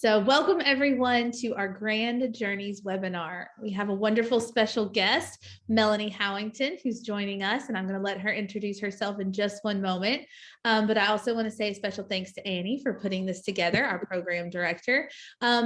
So welcome everyone to our Grand Journeys webinar. We have a wonderful special guest, Melanie Howington, who's joining us, and I'm going to let her introduce herself in just one moment. But I also want to say a special thanks to Annie for putting this together, our program director,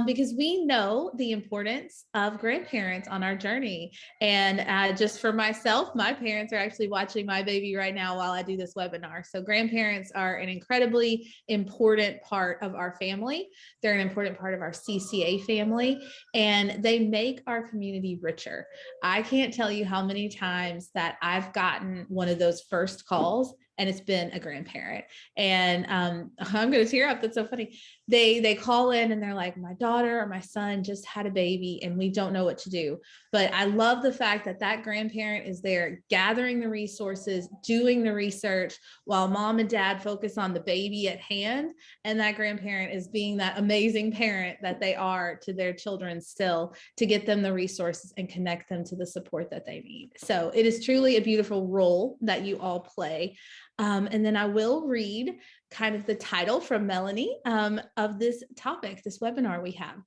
because we know the importance of grandparents on our journey. And just for myself, my parents are actually watching my baby right now while I do this webinar. So grandparents are an incredibly important part of our family. They're an important part of our CCA family, and they make our community richer. I can't tell you how many times that I've gotten one of those first calls and it's been a grandparent. And I'm going to tear up. That's so funny. They call in and they're like, my daughter or my son just had a baby and we don't know what to do. But I love the fact that that grandparent is there gathering the resources, doing the research while mom and dad focus on the baby at hand. And that grandparent is being that amazing parent that they are to their children still, to get them the resources and connect them to the support that they need. So it is truly a beautiful role that you all play. And then I will read kind of the title from Melanie of this topic, this webinar we have.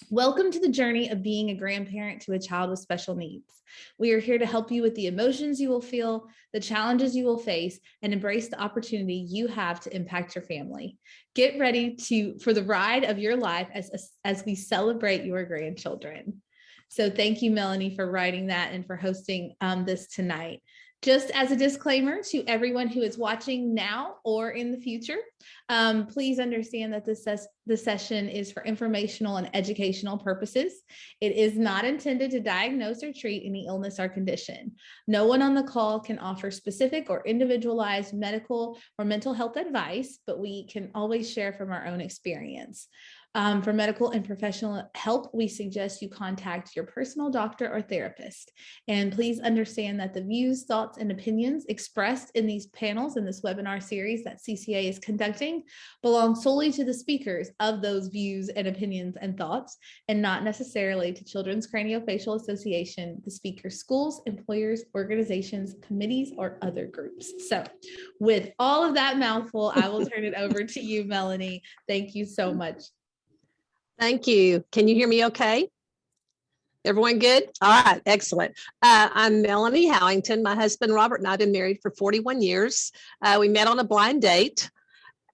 Welcome to the journey of being a grandparent to a child with special needs. We are here to help you with the emotions you will feel, the challenges you will face, and embrace the opportunity you have to impact your family. Get ready for the ride of your life as we celebrate your grandchildren. So thank you, Melanie, for writing that and for hosting this tonight. Just as a disclaimer to everyone who is watching now or in the future, please understand that this session is for informational and educational purposes. It is not intended to diagnose or treat any illness or condition. No one on the call can offer specific or individualized medical or mental health advice, but we can always share from our own experience. For medical and professional help, we suggest you contact your personal doctor or therapist. And please understand that the views, thoughts, and opinions expressed in these panels in this webinar series that CCA is conducting belong solely to the speakers of those views and opinions and thoughts, and not necessarily to Children's Craniofacial Association, the speaker's schools, employers, organizations, committees, or other groups. So with all of that mouthful, I will turn it over to you, Melanie. Thank you so much. Thank you. Can you hear me okay? Everyone good? All right, excellent. I'm Melanie Howington. My husband, Robert, and I have been married for 41 years. We met on a blind date,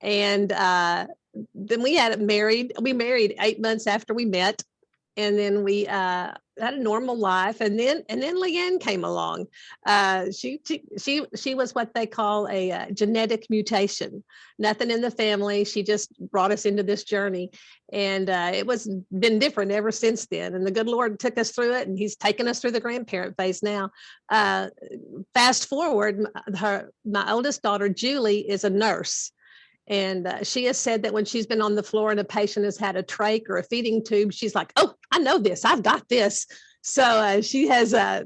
and then we married 8 months after we met, and then we had a normal life, and then Leanne came along. She was what they call a genetic mutation. Nothing in the family. She just brought us into this journey, and it was been different ever since then. And the good Lord took us through it, and He's taken us through the grandparent phase now. Fast forward, my oldest daughter Julie is a nurse. And she has said that when she's been on the floor and a patient has had a trach or a feeding tube, she's like, oh, I know this, I've got this. So she has a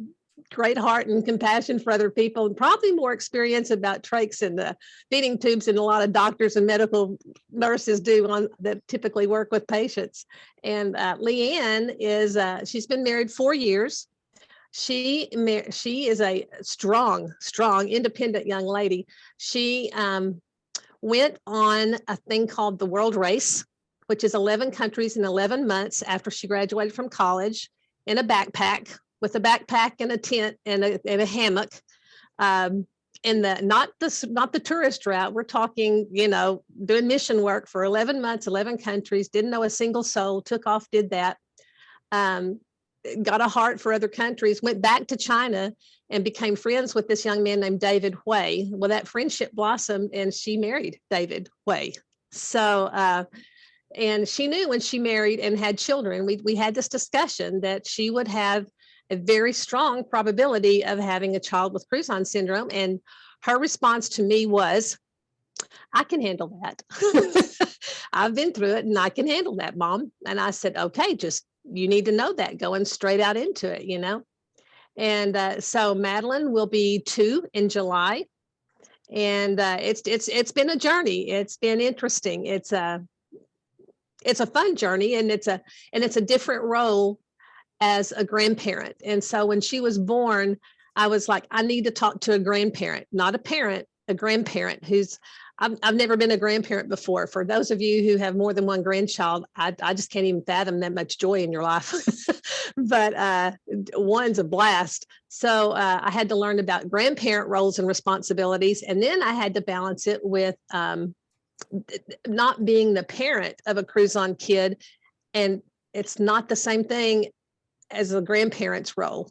great heart and compassion for other people, and probably more experience about trachs and the feeding tubes than a lot of doctors and medical nurses do that typically work with patients. And Leanne she's been married 4 years. She is a strong, independent young lady. She went on a thing called the World Race, which is 11 countries in 11 months after she graduated from college, in a backpack, with a backpack and a tent and a hammock. And not the tourist route. We're talking, doing mission work for 11 months, 11 countries, didn't know a single soul, took off, did that. Got a heart for other countries, went back to China and became friends with this young man named David Hui. Well, that friendship blossomed and she married David Hui. So, and she knew when she married and had children, we had this discussion that she would have a very strong probability of having a child with Crouzon syndrome. And her response to me was, I can handle that. I've been through it and I can handle that, Mom. And I said, okay, you need to know that, going straight out into it, And so Madeline will be 2 in July, and it's been a journey. It's been interesting. It's a fun journey, and it's a different role as a grandparent. And so when she was born, I was like, I need to talk to a grandparent, not a parent, a grandparent who's, I've never been a grandparent before. For those of you who have more than one grandchild, I just can't even fathom that much joy in your life. But one's a blast. So I had to learn about grandparent roles and responsibilities. And then I had to balance it with not being the parent of a cruise-on kid. And it's not the same thing as a grandparent's role.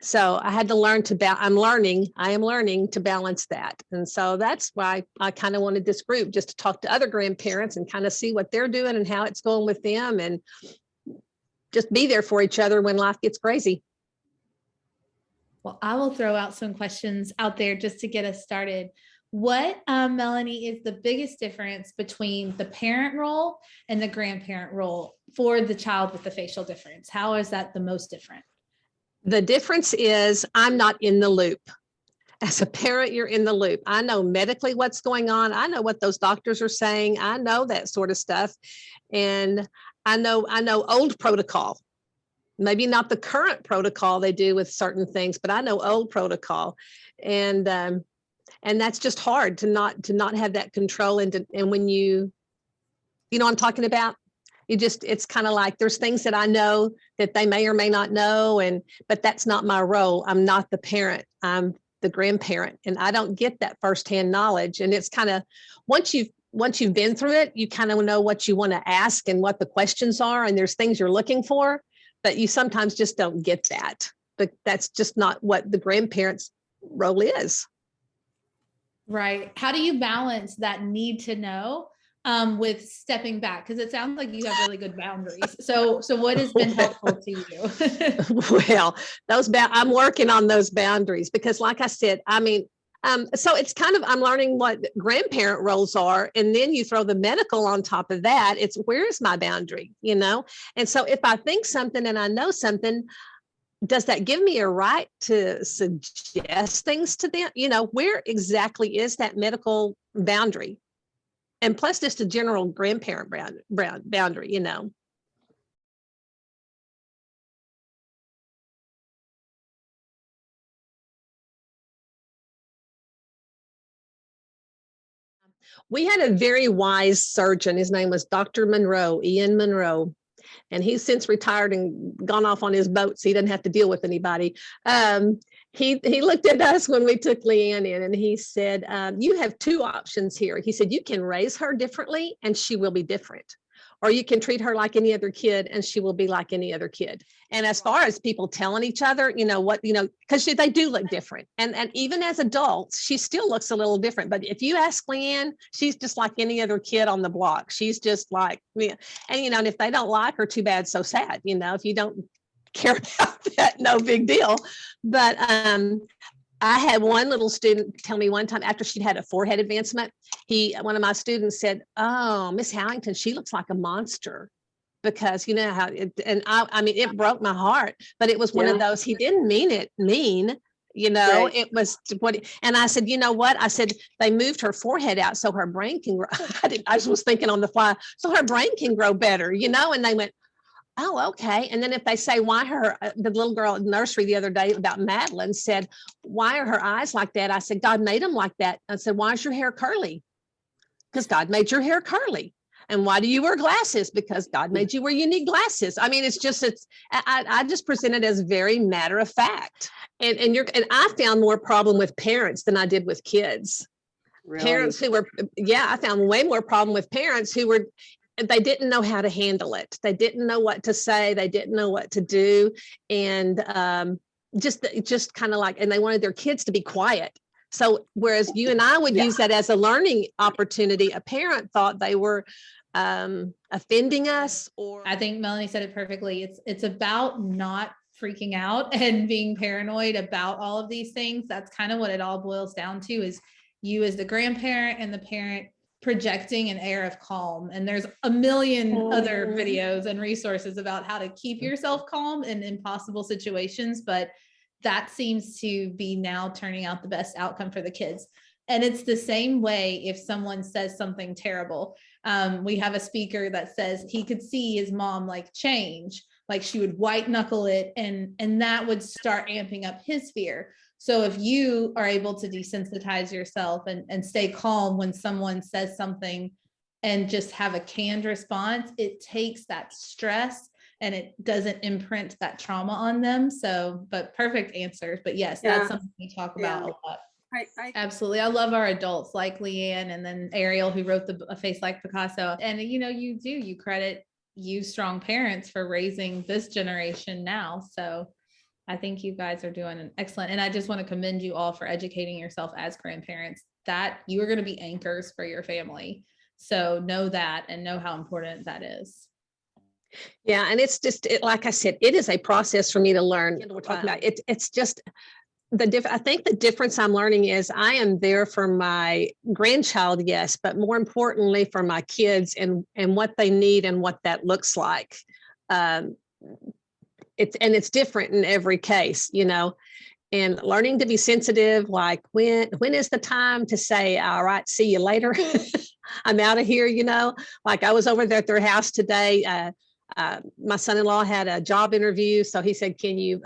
So I had to learn to I am learning to balance that. And so that's why I kind of wanted this group, just to talk to other grandparents and kind of see what they're doing and how it's going with them, and just be there for each other when life gets crazy. Well, I will throw out some questions out there just to get us started. What, Melanie, is the biggest difference between the parent role and the grandparent role for the child with the facial difference? How is that the most different? The difference is I'm not in the loop. As a parent, you're in the loop. I know medically what's going on. I know what those doctors are saying. I know that sort of stuff. And I know old protocol, maybe not the current protocol they do with certain things, but I know old protocol. And that's just hard to not have that control. And when you know what I'm talking about? It's kind of like there's things that I know that they may or may not know, but that's not my role. I'm not the parent, I'm the grandparent, and I don't get that firsthand knowledge. And it's kind of, once you've been through it, you kind of know what you want to ask and what the questions are, and there's things you're looking for, but you sometimes just don't get that. But that's just not what the grandparent's role is. Right. How do you balance that need to know with stepping back? Because it sounds like you have really good boundaries. So what has been helpful to you? Well, I'm working on those boundaries, because like I said, so it's kind of, I'm learning what grandparent roles are. And then you throw the medical on top of that. It's, where's my boundary, And so if I think something and I know something, does that give me a right to suggest things to them? Where exactly is that medical boundary? And plus just a general grandparent boundary, We had a very wise surgeon. His name was Dr. Monroe, Ian Monroe. And he's since retired and gone off on his boat, so he doesn't have to deal with anybody. He looked at us when we took Leanne in, and he said, you have two options here. He said, you can raise her differently and she will be different, or you can treat her like any other kid and she will be like any other kid. And as far as people telling each other, because they do look different. And even as adults, she still looks a little different. But if you ask Leanne, she's just like any other kid on the block. She's just like me. And if they don't like her, too bad, so sad. If you don't care about that, no big deal. But I had one little student tell me one time, after she'd had a forehead advancement, one of my students said, "Oh, Miss Howington, she looks like a monster." Because how it broke my heart, but it was one of those, he didn't mean it mean, right. It was and I said, you know what? I said, they moved her forehead out so her brain can grow. I just was thinking on the fly, so her brain can grow better, and they went, oh, okay. And then if they say, why the little girl at the nursery the other day about Madeline said, why are her eyes like that? I said, God made them like that. I said, why is your hair curly? Because God made your hair curly. And why do you wear glasses? Because God made you wear unique glasses. I just present it as very matter of fact. And I found more problem with parents than I did with kids. Really? Parents who were, I found way more problem with parents who were, they didn't know how to handle it. They didn't know what to say. They didn't know what to do. And just kind of like, and they wanted their kids to be quiet. So whereas you and I would use that as a learning opportunity, a parent thought they were offending us. Or I think Melanie said it perfectly. It's about not freaking out and being paranoid about all of these things. That's kind of what it all boils down to, is you as the grandparent and the parent projecting an air of calm. And there's a million other videos and resources about how to keep yourself calm in impossible situations, but that seems to be now turning out the best outcome for the kids. And it's the same way if someone says something terrible. We have a speaker that says he could see his mom like change, like she would white knuckle it, and that would start amping up his fear. So if you are able to desensitize yourself and stay calm when someone says something and just have a canned response, it takes that stress and it doesn't imprint that trauma on them. So, but perfect answers. But yes, that's something we talk about a lot. Absolutely. I love our adults like Leanne and then Ariel, who wrote A Face Like Picasso. And you credit you strong parents for raising this generation now. So I think you guys are doing an excellent, and I just want to commend you all for educating yourself as grandparents that you are going to be anchors for your family. So know that and know how important that is. Yeah. And it's just, like I said, it is a process for me to learn. We're talking about it. It's just, I think the difference I'm learning is I am there for my grandchild, yes, but more importantly for my kids and what they need and what that looks like. It's different in every case, and learning to be sensitive, like when is the time to say, all right, see you later. I'm out of here, like I was over there at their house today. My son-in-law had a job interview. So he said, can you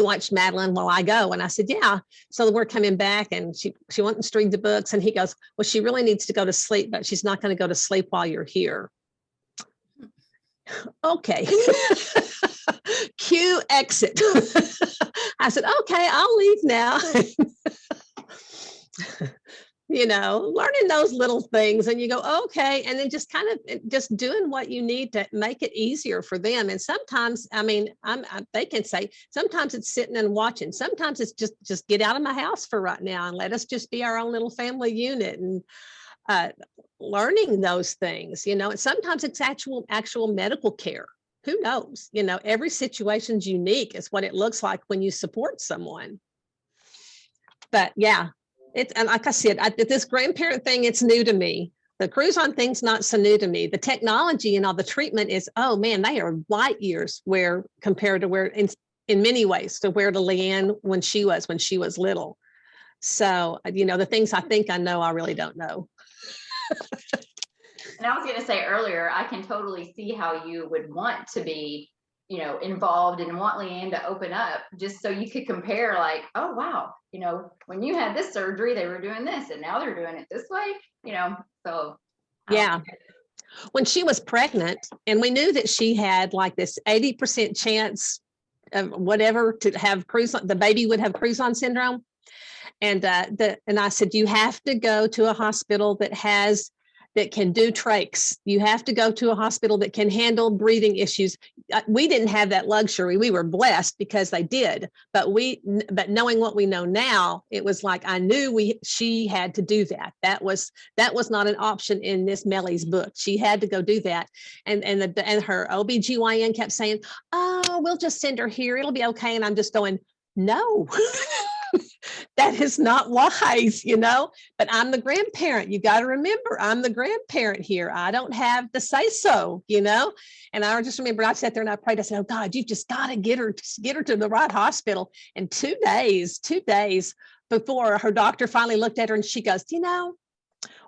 watch Madeline while I go? And I said, yeah. So we're coming back and she wants to read the books. And he goes, well, she really needs to go to sleep, but she's not going to go to sleep while you're here. Okay. Cue exit. I said, okay, I'll leave now. Learning those little things and you go, okay. And then just kind of just doing what you need to make it easier for them. And sometimes, they can say, sometimes it's sitting and watching. Sometimes it's just get out of my house for right now and let us just be our own little family unit. And learning those things, and sometimes it's actual medical care. Who knows? Every situation's unique. Is what it looks like when you support someone. But yeah, and like I said, this grandparent thing, it's new to me. The cruise on thing's not so new to me. The technology and all the treatment is, oh man, they are light years compared to where in many ways to where to Leanne when she was little. So, the things I think I know, I really don't know. And I was going to say earlier, I can totally see how you would want to be, involved and want Leanne to open up just so you could compare like, oh, wow, when you had this surgery, they were doing this and now they're doing it this way, so. Yeah. When she was pregnant and we knew that she had like this 80% chance of whatever to have the baby would have Cruise-on syndrome. And I said, you have to go to a hospital that can do trachs. You have to go to a hospital that can handle breathing issues. We didn't have that luxury. We were blessed because they did, but knowing what we know now, it was like, I knew she had to do that. That was not an option in Miss Mellie's book. She had to go do that. And her OB/GYN kept saying, oh, we'll just send her here. It'll be okay. And I'm just going, no. That is not wise, but I'm the grandparent. You got to remember, I'm the grandparent here. I don't have the say so, And I just remember I sat there and I prayed. I said, oh God, you've just got to get her to the right hospital. And 2 days before her doctor finally looked at her and she goes,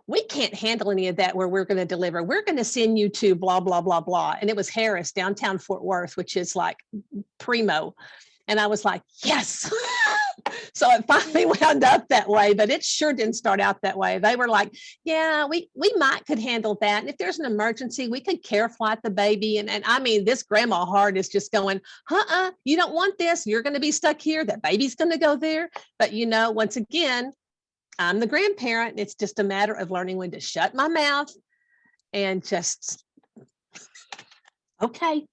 we can't handle any of that where we're going to deliver. We're going to send you to blah, blah, blah, blah. And it was Harris, downtown Fort Worth, which is like primo. And I was like, yes. So it finally wound up that way, but it sure didn't start out that way. They were like, yeah, we could handle that. And if there's an emergency, we could care flight the baby. And I mean, this grandma heart is just going, you don't want this. You're going to be stuck here. That baby's going to go there. But once again, I'm the grandparent. It's just a matter of learning when to shut my mouth and just, okay.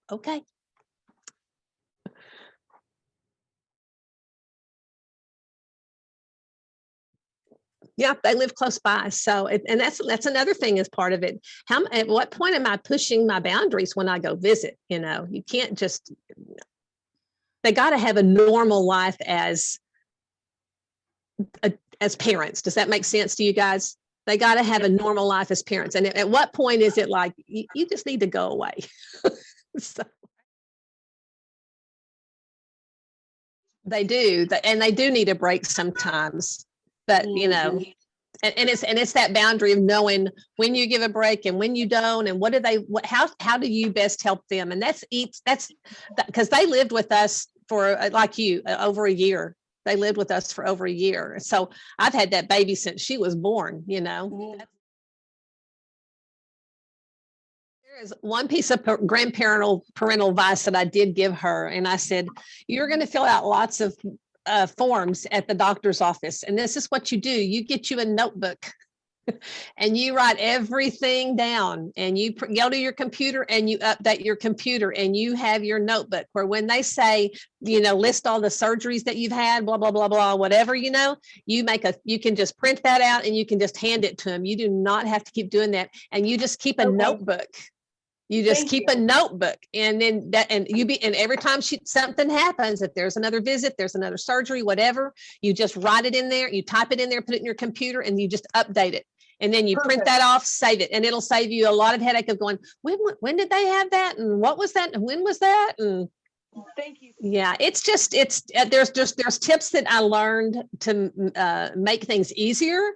Yeah, they live close by. So, and that's another thing as part of it. At what point am I pushing my boundaries when I go visit? You can't just, they got to have a normal life as parents. Does that make sense to you guys? They got to have a normal life as parents. And at what point is it like, you just need to go away? So, they do. And they do need a break sometimes. But and it's that boundary of knowing when you give a break and when you don't, and how do you best help them? And that's because they lived with us for like you over a year, They lived with us for over a year. So I've had that baby since she was born, you know. There is one piece of parental advice that I did give her. And I said, you're going to fill out lots of forms at the doctor's office. And this is what you do. You get you a notebook and you write everything down, and you go to your computer and you update your computer, and you have your notebook where when they say, you know, list all the surgeries that you've had, blah, blah, blah, blah, whatever, you know, you can just print that out and you can just hand it to them. You do not have to keep doing that. And you just keep a notebook. You just keep a notebook, and then and every time something happens, if there's another visit, there's another surgery, whatever, you just write it in there, you type it in there, put it in your computer, and you just update it. And then you print that off, save it, and it'll save you a lot of headache of going, when did they have that? And what was that? And when was that? And thank you. Yeah, there's tips that I learned to make things easier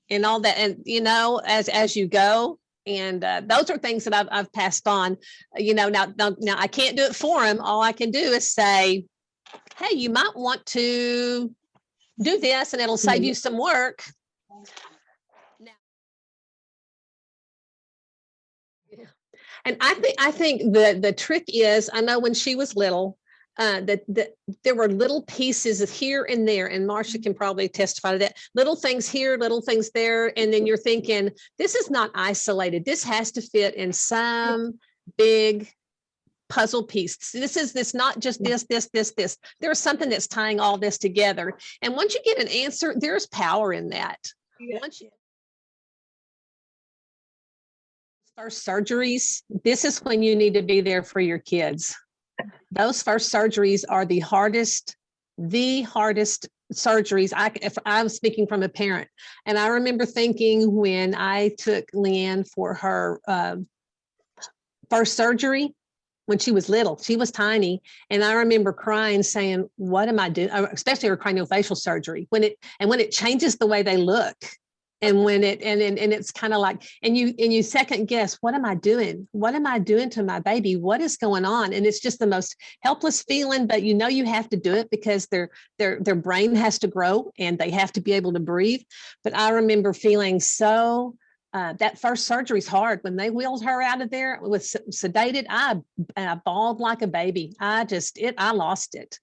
and all that. And, you know, as you go. And those are things that I've passed on, you know. Now I can't do it for him. All I can do is say, hey, you might want to do this, and it'll save you some work. Now, yeah. And I think the trick is, I know when she was little, that there were little pieces here and there, and Marcia can probably testify to that, little things here, little things there, and then you're thinking, this is not isolated, this has to fit in some big puzzle piece. This not just this. There's something that's tying all this together, and once you get an answer, there's power in that. Once you first surgeries, this is when you need to be there for your kids. Those first surgeries are the hardest surgeries. If I'm speaking from a parent, and I remember thinking when I took Leanne for her first surgery, when she was little, she was tiny, and I remember crying, saying, "What am I doing?" Especially her craniofacial surgery, when it changes the way they look. And when it's kind of like, and you second guess, what am I doing? What am I doing to my baby? What is going on? And it's just the most helpless feeling, but you know you have to do it because their brain has to grow and they have to be able to breathe. But I remember feeling so, that first surgery is hard. When they wheeled her out of there with sedated, I bawled like a baby. I lost it.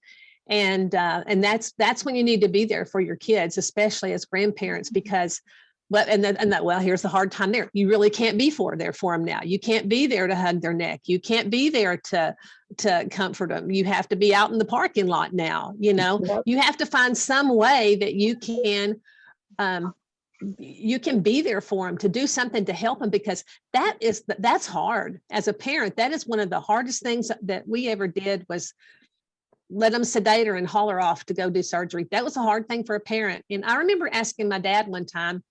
And that's when you need to be there for your kids, especially as grandparents, because here's the hard time there. You really can't be there for them now. You can't be there to hug their neck. You can't be there to comfort them. You have to be out in the parking lot now. You know, you have to find some way that you can be there for them, to do something to help them, because that's hard. As a parent, that is one of the hardest things that we ever did, was let them sedate her and haul her off to go do surgery. That was a hard thing for a parent. And I remember asking my dad one time,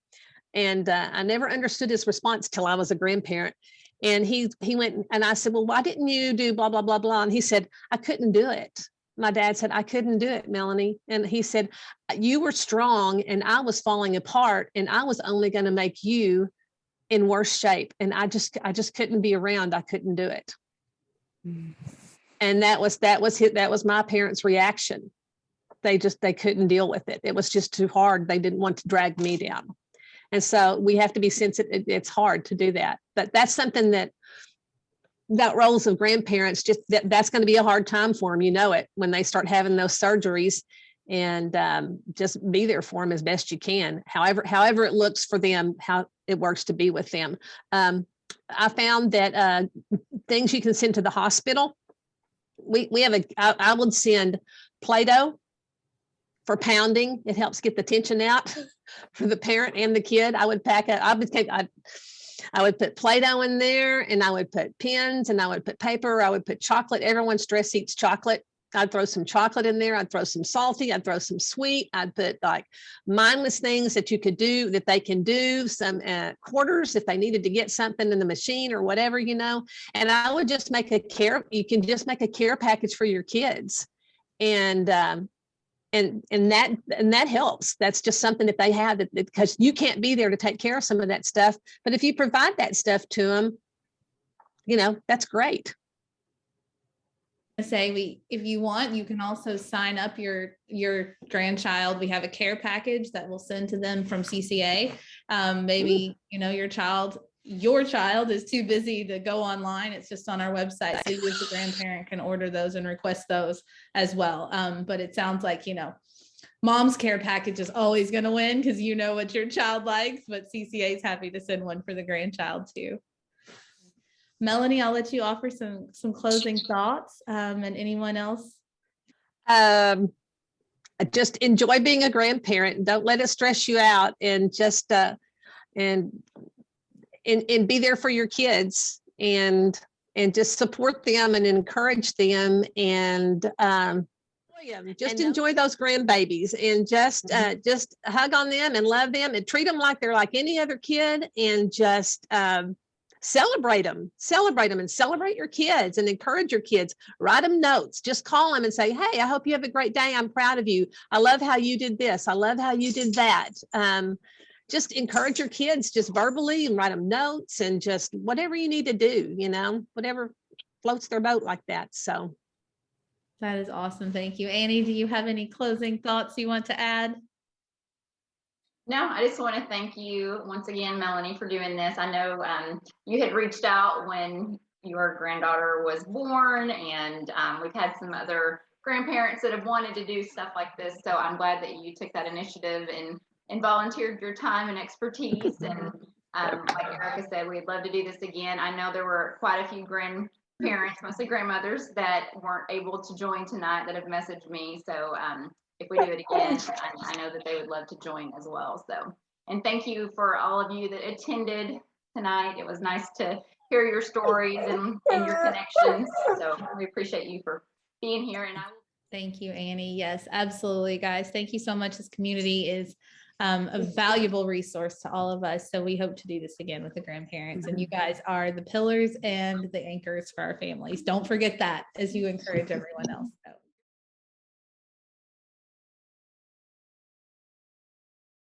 and I never understood his response till I was a grandparent. And he went, and I said, well, why didn't you do blah, blah, blah, blah? And he said, I couldn't do it. My dad said, I couldn't do it, Melanie. And he said, you were strong and I was falling apart, and I was only going to make you in worse shape. And I just couldn't be around. I couldn't do it. And that was my parents' reaction. They couldn't deal with it. It was just too hard. They didn't want to drag me down. And so we have to be sensitive. It's hard to do that, but that's something that roles of grandparents, just that's going to be a hard time for them. You know it, when they start having those surgeries, and just be there for them as best you can. However it looks for them, how it works to be with them. I found that things you can send to the hospital. I would send Play-Doh for pounding. It helps get the tension out for the parent and the kid. I would put Play-Doh in there, and I would put pens, and I would put paper. I would put chocolate. Everyone stress eats chocolate. I'd throw some chocolate in there. I'd throw some salty. I'd throw some sweet. I'd put like mindless things that they can do, some quarters if they needed to get something in the machine or whatever, you know. And I would just you can just make a care package for your kids. And that helps. That's just something that they have, because you can't be there to take care of some of that stuff. But if you provide that stuff to them, you know, that's great. say if you want, you can also sign up your grandchild. We have a care package that we'll send to them from CCA. Maybe your child is too busy to go online. It's just on our website, so you as the grandparent can order those and request those as well. But it sounds like mom's care package is always going to win because you know what your child likes, but CCA is happy to send one for the grandchild too. Melanie, I'll let you offer some closing thoughts, and anyone else. Just enjoy being a grandparent. Don't let it stress you out, and just and be there for your kids, and just support them and encourage them, and just enjoy those grandbabies, and just hug on them and love them and treat them like they're like any other kid, and just celebrate them and celebrate your kids and encourage your kids. Write them notes, just call them and say, hey, I hope you have a great day. I'm proud of you. I love how you did this. I love how you did that. Just encourage your kids just verbally, and write them notes, and just whatever you need to do, whatever floats their boat like that. So that is awesome. Thank you. Annie, do you have any closing thoughts you want to add? No, I just want to thank you once again, Melanie, for doing this. I know you had reached out when your granddaughter was born, and we've had some other grandparents that have wanted to do stuff like this. So I'm glad that you took that initiative and volunteered your time and expertise. And like Erica said, we'd love to do this again. I know there were quite a few grandparents, mostly grandmothers, that weren't able to join tonight that have messaged me. So if we do it again, I know that they would love to join as well. So, and thank you for all of you that attended tonight. It was nice to hear your stories and your connections. So we appreciate you for being here. And thank you, Annie. Yes, absolutely, guys. Thank you so much. This community is a valuable resource to all of us. So we hope to do this again with the grandparents, and you guys are the pillars and the anchors for our families. Don't forget that as you encourage everyone else.